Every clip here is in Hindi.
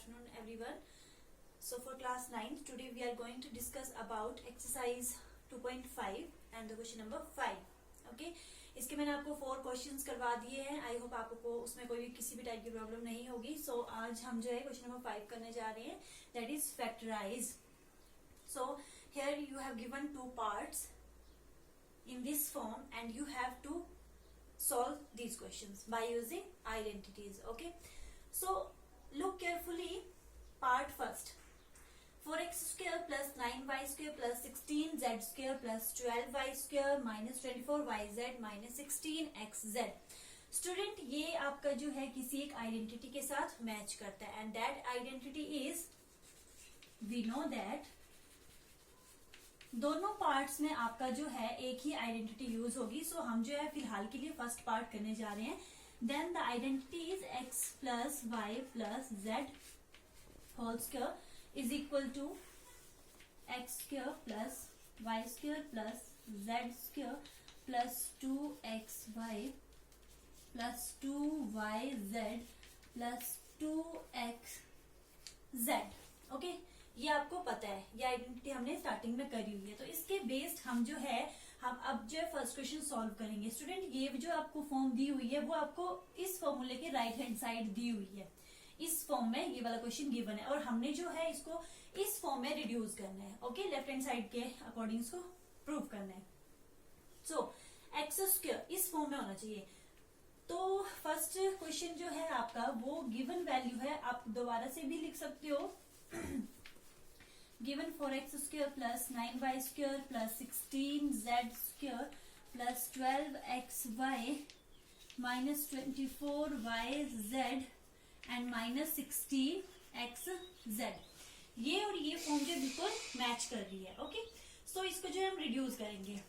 afternoon everyone. So for class 9th today we are going to discuss about exercise 2.5 and the question number 5. Okay, इसके मैंने आपको 4 क्वेश्चंस करवा दिए हैं. आई होप आपको उसमें कोई भी किसी भी टाइप की प्रॉब्लम नहीं होगी. सो आज हम जो है क्वेश्चन नंबर 5 करने जा रहे हैं, that is factorise. So here you have given 2 parts in this form and you have to solve these questions by using identities. Okay, so look carefully. Part first, 4x square plus 9y square plus 16z square plus 12y square minus 24yz minus 16xz. Student, ये आपका जो है किसी एक आइडेंटिटी के साथ मैच करता है, and that identity is, we know that दोनों पार्ट्स में आपका जो है एक ही आइडेंटिटी यूज होगी. सो हम जो है फिलहाल के लिए फर्स्ट पार्ट करने जा रहे हैं. Then the identity is x plus y plus z whole square is equal to x square plus y square plus z square plus 2xy plus 2yz plus 2xz. Okay, ये आपको पता है, ये आइडेंटिटी हमने स्टार्टिंग में करी हुई है. तो इसके बेस्ड हम जो है हम अब जो है फर्स्ट क्वेश्चन सॉल्व करेंगे. स्टूडेंट, ये जो आपको फॉर्म दी हुई है वो आपको इस फॉर्मूले के राइट हैंड साइड दी हुई है. इस फॉर्म में ये वाला क्वेश्चन गिवन है और हमने जो है इसको इस फॉर्म में रिड्यूस करना है. ओके, लेफ्ट हैंड साइड के अकॉर्डिंग इसको प्रूव करना है. सो एक्स स्क्वायर इस फॉर्म में होना चाहिए. तो फर्स्ट क्वेश्चन जो है आपका वो गिवन वैल्यू है, आप दोबारा से भी लिख सकते हो. given 4x square plus 9y square plus 16z square plus 12xy minus 24yz and minus 16xz. ये और ये फॉर्म जो बिल्कुल मैच कर रही है. ओके, सो इसको जो हम रिड्यूस करेंगे.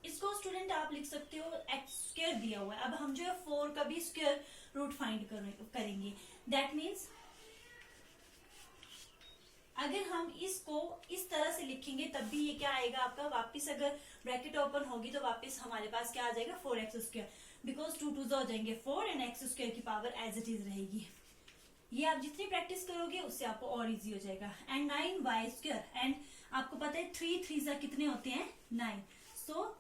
इसको स्टूडेंट आप लिख सकते हो एक्स स्क्वायर दिया हुआ है. अब हम जो है 4 का भी स्क्वायर रूट फाइंड करेंगे. दैट मीन्स अगर हम इसको इस तरह से लिखेंगे तब भी ये क्या आएगा आपका, वापस अगर ब्रैकेट ओपन होगी तो वापस हमारे पास क्या आ जाएगा 4x स्क्वायर, बिकॉज 2 2 हो जाएंगे 4 एंड x स्क्वायर की पावर एज इट इज रहेगी. ये आप जितनी प्रैक्टिस करोगे उससे आपको और इजी हो जाएगा. एंड 9y स्क्वायर, एंड आपको पता है 3 3 कितने होते हैं 9. सो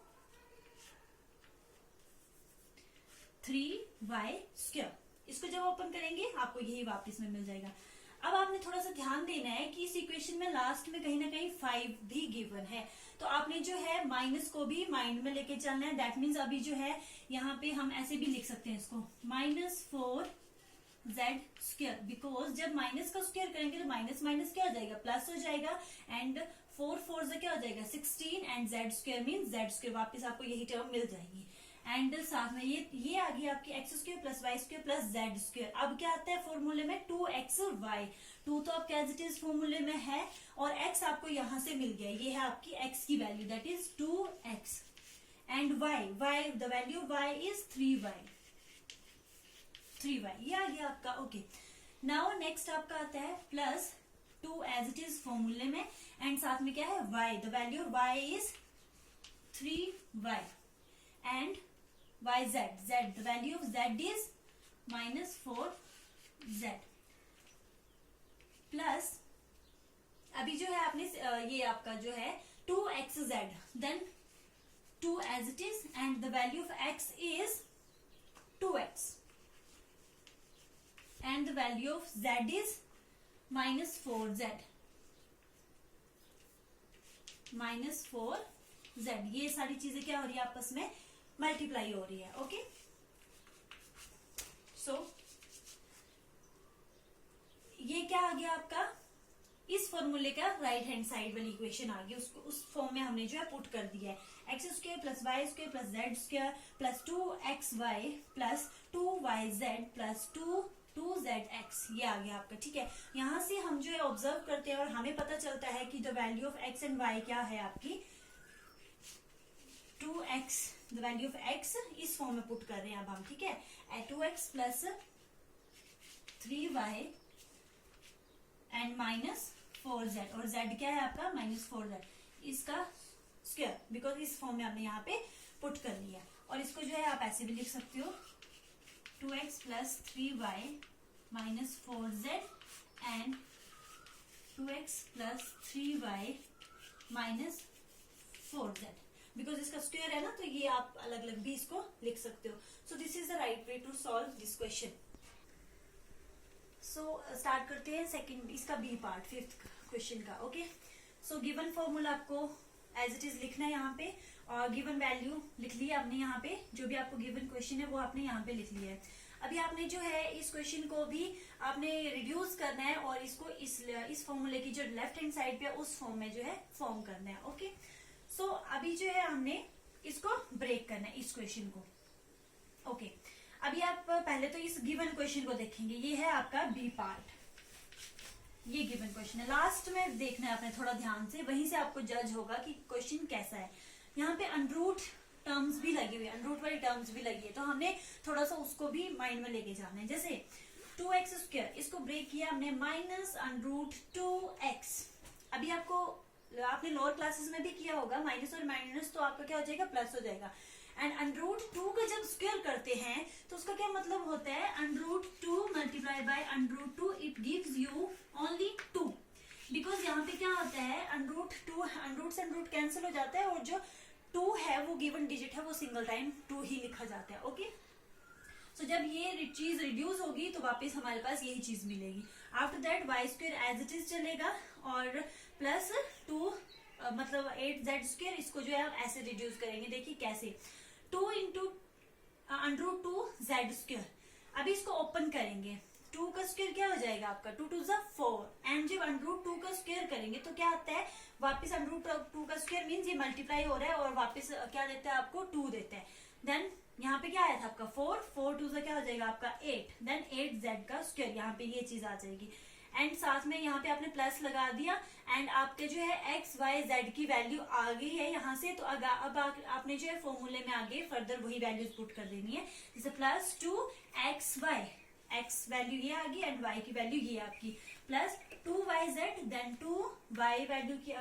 3y स्क्वायर, इसको जब ओपन करेंगे आपको यही वापस में मिल जाएगा. अब आपने थोड़ा सा ध्यान देना है कि इस इक्वेशन में लास्ट में कहीं ना कहीं 5 भी गिवन है, तो आपने जो है माइनस को भी माइंड में लेके चलना है. दैट मीन्स अभी जो है यहाँ पे हम ऐसे भी लिख सकते हैं इसको -4z स्क्वायर, बिकॉज जब माइनस का स्क्वायर करेंगे तो माइनस माइनस क्या हो जाएगा, प्लस हो जाएगा. एंड 4 4 से क्या हो जाएगा 16 and z square means z square, वापस आपको यही टर्म मिल जाएगी. एंड साथ में ये आ गई आपकी x square plus y square plus z square. अब क्या आता है फॉर्मूले में 2xy, 2 तो आपके एज इट इज फॉर्मूले में है और x आपको यहां से मिल गया. ये है आपकी x की value, that is 2x. And y the value y is 3y, ये आ गया आपका. ओके, नाउ नेक्स्ट आपका आता है प्लस 2 एज इट इज फॉर्मूले में, एंड साथ में क्या है y, the value y is 3y. And yz, the value of z is -4z. Plus अभी जो है आपने ये आपका जो है 2xz, then 2 as it is and the value of x is 2x and the value of z is -4z. ये सारी चीजें क्या हो रही है आपस में मल्टीप्लाई हो रही है. ओके, सो ये क्या आ गया आपका, इस फॉर्मूले का राइट हैंड साइड वाली इक्वेशन आ गई. उसको उस फॉर्म में हमने जो है पुट कर दिया है. X square plus y square plus z square plus 2xy plus 2yz plus 2zx, ये आ गया आपका. ठीक है, यहां से हम जो है ऑब्जर्व करते हैं और हमें पता चलता है कि the value of x and y क्या है आपकी 2x, the value of x इस फॉर्म में पुट कर रहे हैं अब हम. ठीक है, 2x plus 3y and -4z, और z क्या है आपका -4z, इसका स्क्वायर, बिकॉज इस फॉर्म में हमने यहाँ पे पुट कर लिया. और इसको जो है आप ऐसे भी लिख सकते हो 2x plus 3y minus 4z and 2x plus 3y minus 4z, because इसका स्क्वायर है ना, तो ये आप अलग अलग भी इसको लिख सकते हो. So this is the right way to solve this question. So start करते हैं सेकंड, इसका बी पार्ट, फिफ्थ क्वेश्चन का. ओके, सो गिवन फॉर्मूला आपको एज इट इज लिखना है यहाँ पे, और गिवन वैल्यू लिख लिया आपने यहाँ पे, जो भी आपको गिवन क्वेश्चन है वो आपने यहाँ पे लिख लिया है. अभी आपने जो है इस क्वेश्चन को भी आपने रिड्यूस करना है और इसको इस फॉर्मूले की जो लेफ्ट हैंड साइड पे उस फॉर्म में जो है फॉर्म करना है. ओके, सो अभी जो है हमने इसको ब्रेक करना है इस क्वेश्चन को. ओके, अभी आप पहले तो इस गिवन क्वेश्चन को देखेंगे. ये है आपका बी पार्ट, ये गिवन क्वेश्चन है. लास्ट में देखना है आपने थोड़ा ध्यान से, वहीं से आपको जज होगा कि क्वेश्चन कैसा है. यहाँ पे अनरूट टर्म्स भी लगी हुई है, अनरूट वाली टर्म्स भी लगी है, तो हमने थोड़ा सा उसको भी माइंड में लेके जाना है. जैसे 2x स्क्वायर, इसको ब्रेक किया हमने माइनस अनरूट 2x. अभी आपने लोअर क्लासेस में भी किया होगा, माइनस और माइनस तो आपका क्या हो जाएगा, प्लस हो जाएगा. एंड अनरूट 2 का जब स्क्वायर करते हैं तो उसका क्या मतलब होता है, under root 2 multiply by under root 2, it gives you only 2. Because यहाँ पे क्या होता है, अनरूट 2, अनरूट से अनरूट कैंसिल हो जाता है, और जो 2 है वो गिवन डिजिट है, वो सिंगल टाइम 2 ही लिखा जाता है. ओके, सो जब ये चीज रिड्यूस होगी तो वापस हमारे पास यही चीज मिलेगी. After that y square as it is चलेगा, और प्लस 2 मतलब 8z स्क्वायर, इसको जो है आप ऐसे रिड्यूस करेंगे. देखिए कैसे, 2 इंटू अंडरूट 2z स्क्वायर. अभी इसको ओपन करेंगे, 2 का स्क्वायर क्या हो जाएगा आपका, 2 2 4. एंड जब अंडरूट 2 का स्क्वायर करेंगे तो क्या आता है, वापस अंडरूट 2 का स्क्वायर मीन्स ये मल्टीप्लाई हो रहा है और वापस क्या देता है आपको, 2 देता है. देन यहाँ पे क्या आया था आपका 4, 4 2 क्या हो जाएगा आपका 8. देन 8z का स्क्वायर, यहाँ पे ये चीज आ जाएगी. एंड साथ में यहाँ पे आपने प्लस लगा दिया, एंड आपके जो है x y z की वैल्यू आ गई है यहाँ से. तो अब आपने जो है फॉर्मूले में आगे फर्दर वही वैल्यूज पुट कर देनी है. जैसे प्लस 2xy, x वैल्यू ये आ गई एंड y की वैल्यू ये आपकी, plus 2yz, then 2y value की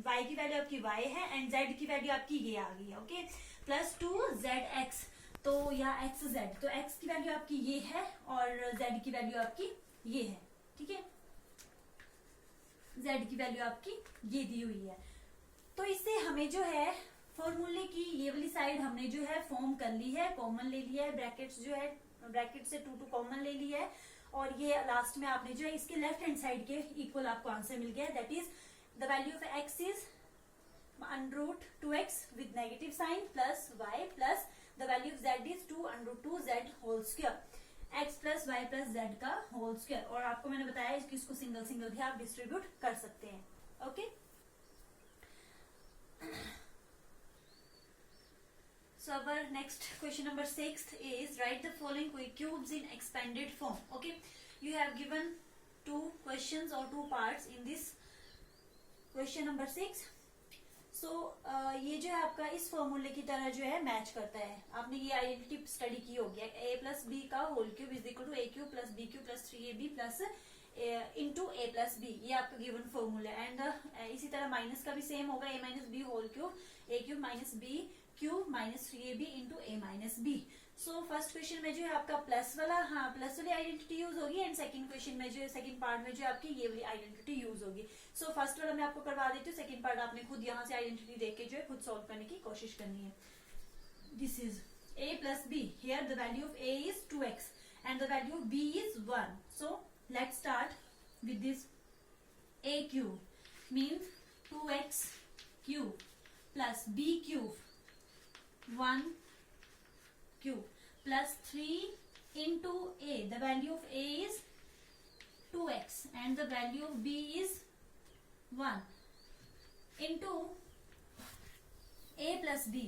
y की वैल्यू आपकी y है, एंड z की वैल्यू आपकी ये आ गई है. ओके, प्लस 2zx, तो यहाँ xz, तो x की वैल्यू आपकी ये है और z की वैल्यू आपकी ये है. ठीक है, z की वैल्यू आपकी ये दी हुई है. तो इससे हमें जो है फॉर्मूले की ये वाली साइड हमने जो है फॉर्म कर ली है, कॉमन ले लिया है, ब्रैकेट्स जो है ब्रैकेट से 2 कॉमन ले लिया है, और ये लास्ट में आपने जो है इसके लेफ्ट हैंड साइड के इक्वल आपको आंसर मिल गया है. That is the value of x is under root 2x with negative sign plus y, plus the value of z is 2 under root 2z whole square, x plus y plus z का होल स्क्वायर. और आपको मैंने बताया कि इसको सिंगल सिंगल भी आप डिस्ट्रीब्यूट कर सकते हैं. Okay, so our next question number 6 is right the following cubes in expanded form. Okay, you have given 2 questions और 2 parts in this question number 6. सो ये जो है आपका इस फॉर्मूले की तरह जो है मैच करता है. आपने ये आइडेंटिटी स्टडी की होगी, a प्लस बी का whole cube is equal to a cube plus b cube plus 3ab plus into a प्लस b. ये आपका गिवन फॉर्मूला है. एंड इसी तरह माइनस का भी सेम होगा, a minus b whole cube, a cube minus b cube minus 3ab into a minus b. So first question में जो है आपका प्लस वाला, हाँ प्लस वाली आइडेंटिटी यूज होगी, एंड सेकंड क्वेश्चन में जो है सेकंड पार्ट में जो है आपकी ये वाली आइडेंटिटी यूज होगी. सो फर्स्ट वाला मैं आपको करवा देती हूँ, सेकंड पार्ट आपने खुद यहाँ से आइडेंटिटी देख के जो है खुद सॉल्व करने की कोशिश करनी है. दिस इज a प्लस b, here the value of a is 2x and the value of b is 1. So let's start with this. a cube means 2x cube plus b cube 1 cube plus 3 into a. The value of a is 2x and the value of b is 1 into a plus b,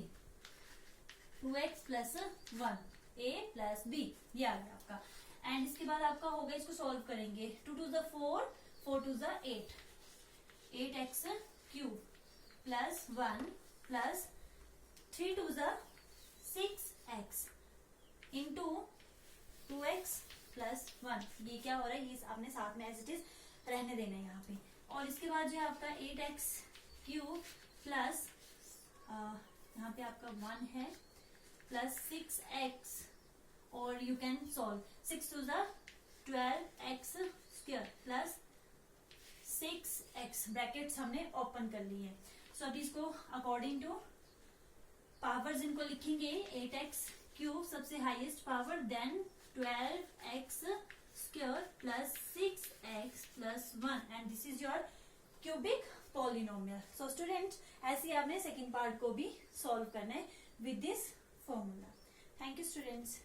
2x plus 1 a plus b. ये आ गया आपका. एंड इसके बाद आपका होगा, इसको सॉल्व करेंगे. 2 2 4, 4 2 8, 8x cube plus 1 plus 3 2 6x into 2x plus 1. ये क्या हो रहा है, ये आपने साथ में एज इट इज रहने देना है यहाँ पे. और इसके बाद जो है आपका 8x क्यूब प्लस यहाँ पे आपका 1 है प्लस 6x, और you can solve 6 2 12x square plus 6 x brackets हमने ओपन कर लिए हैं। सो अब इसको अकॉर्डिंग टू पावर्स इनको लिखेंगे 8x क्यूब सबसे highest power, then 12x square plus 6x plus 1 and this is your cubic polynomial. So student ऐसे आपने सेकेंड पार्ट को भी सॉल्व करना है with this formula. Thank you students.